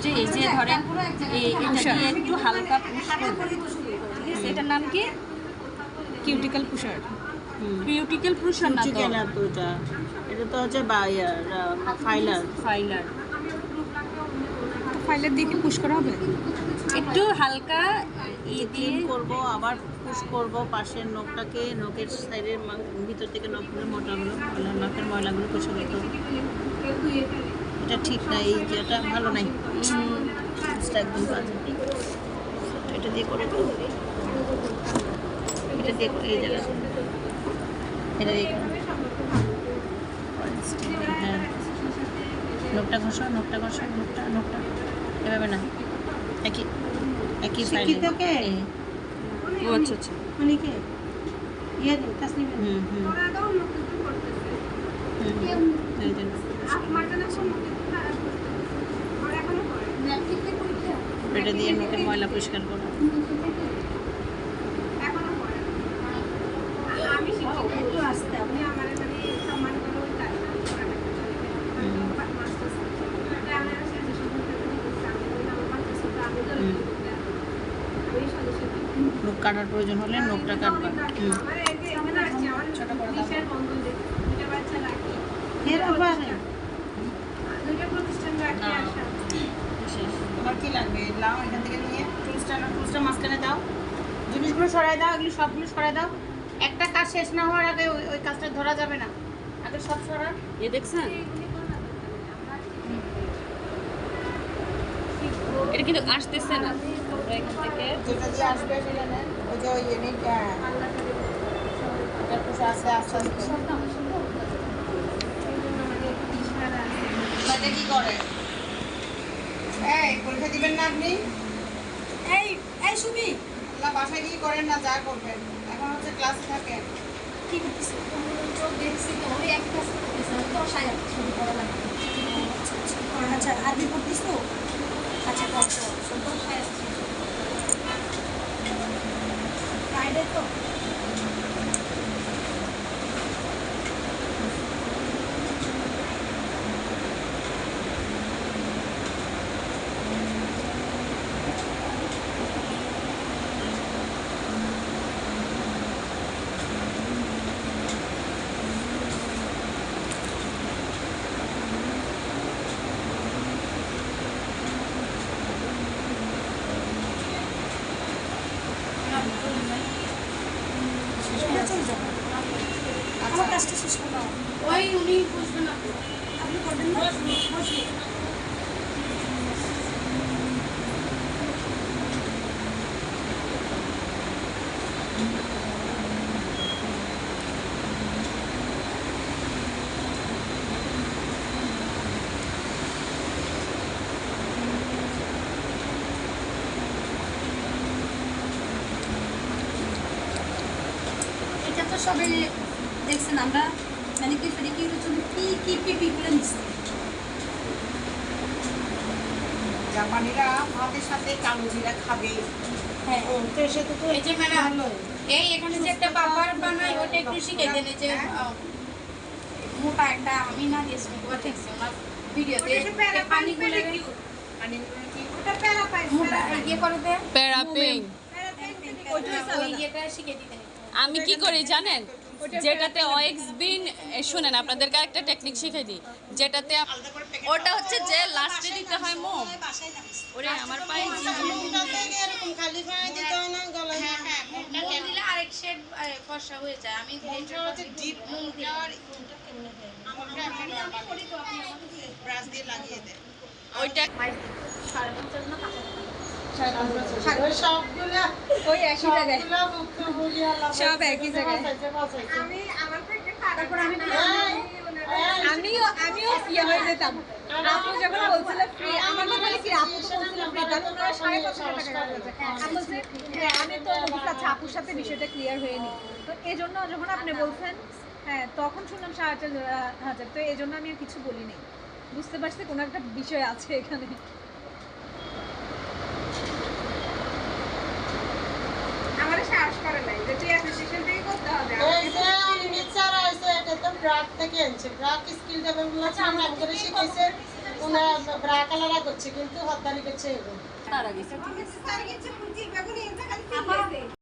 ফার্স্টে এই যে ধরেন এটা দিয়ে একটু হালকা পুশ করব, ঠিক আছে? এটার নাম কি? কিউটিক্যাল পুশার। কিউটিক্যাল পুশার না তো, না তো এটা তো হচ্ছে ফাইলার। ফাইলার। তো ফাইলের দিয়ে কি পুশ করা হবে? একটু হালকা ক্লিন করব, আবার পুশ করব পাশের নখটাকে, নখের সাইডের ভিতর থেকে নখগুলো মোটাগুলো, নখের ময়লাগুলো পরিষ্কার করতে হবে। এটা ঠিক না, এই যেটা ভালো নাই, এটা একদম বাজে। এটা দিয়ে করে দেবো, এটা দিয়ে এই জায়গা, এটা দিয়ে হ্যাঁ, নখটা ঘষো, নখটা ঘষো, নখটা এভাবে না, একই ফাইলে। ও আচ্ছা আচ্ছা। এটা দিয়ে নখের ময়লা পরিষ্কার করো। নখ কাটার প্রয়োজন হলে নখটা কাটবা। ছোট করে দাও। তোমার কি লাগবে? লাও এখান থেকে নিয়ে টুলসটা মাঝখানে দাও, জিনিসগুলো সরাই দাও, এগুলো সবগুলো সরাই দাও। একটা কাজ শেষ না হওয়ার আগে ওই কাজটা ধরা যাবে না, আগে সব সরান। এ দেখছেন, এটা কিন্তু আসতেছে না এখান থেকে। যেটা দিয়ে আসবে সেটা নেন, ওই যে ওই ইউনিট এটা পুষে আস্তে আস্তে আস্তে। বাচ্চা কি করে? এই পরীক্ষা দিবেন না আপনি? এই সুমি না, বাসায় কি করেন না, যা করবেন এখন হচ্ছে ক্লাসে থাকেন। কি করতেছ? দেখছি তো ওই এক ক্লাস করতেছ তো সায়া শুরু করা লাগে। আচ্ছা আরবি পড়তিস তো? আচ্ছা কর শুধু সায়া ফ্রাইডে তো আমার কাজটা শেষ করো। ওই উনি বুঝবেন না, আপনি করবেন না? বসে এটা তো সবাই দেখছেন, আমরা ম্যানিকিউর পেডিকিউরের জন্য কি পিপিগুলো নিচ্ছি। জাপানিরা ভাতের সাথে কালো জিরা খাবে। হ্যাঁ তো সেটা তো এই যে ম্যাডাম এই এখানে যে একটা বাবার বানাই ওটা একটু শিখে দেন। এই যে মোটা একটা আমি না দিয়েছি দেখছি ওনার ভিডিওতে পানিগুলো ওটা প্যারাপাইস মোটা ইয়ে করে দেয় প্যারাপিং। ওই ইয়েটা শিখে দিতেন। আমি কি করি জানেন, যেটাতে ওএক্স বিন, শুনেন আপনাদেরকে একটা টেকনিক শিখিয়ে দিই, যেটাতে ওটা হচ্ছে যে লাস্টে দিতে হয় মোম। ওরে আমার পায়ে এরকম খালি পায়ে দিতে হয় না, গলায়। হ্যাঁ হ্যাঁ মোটা দিলে আরেক শেড ফর্সা হয়ে যায়। আমি এটা হচ্ছে ডিপ মোম দেওয়ার কোনটা কেমনে হয়? আমারটা আমি করি তো, আপনি আমাকে ব্রাশ দিয়ে লাগিয়ে দেন। ওইটা সবগুলা ওই একই জায়গায়, সবগুলা ভুক্তভোগী আল্লাহ সব একই জায়গায়। বাঁচাইছে। তারপর আমি এই, আমিও ইয়ে হয়ে যেতাম। আপু যখন বলছিল ফ্রি, আমার মনে হয় কি আপু তো বলছিল ফ্রি, তাহলে ওনারা 5,500 টাকা বলেছে। আমি বলছি হ্যাঁ, আমি তো বলছি আচ্ছা আপুর সাথে বিষয়টা ক্লিয়ার হয়ে নি। তো এই জন্য যখন আপনি বলছেন হ্যাঁ, তখন শুনলাম 4,500, তো এই জন্য আমি আর কিছু বলিনি। বুঝতে পারছি কোনো একটা বিষয় আছে এখানে। আমারে সাহস করে নাই যে তুই অ্যাসোসিয়েশন থেকে করতে হবে। এই যে নিচার আছে, এটা তো ব্রাক থেকে আনছে। ব্রাক স্কিল ডেভেলপমেন্ট প্রোগ্রাম করে শিখাইছে। ওনারা ব্রা কালারা করছে কিন্তু হদ্দারি করছে এগো তারা গেছে তার কাছে পুঁজির ব্যাগ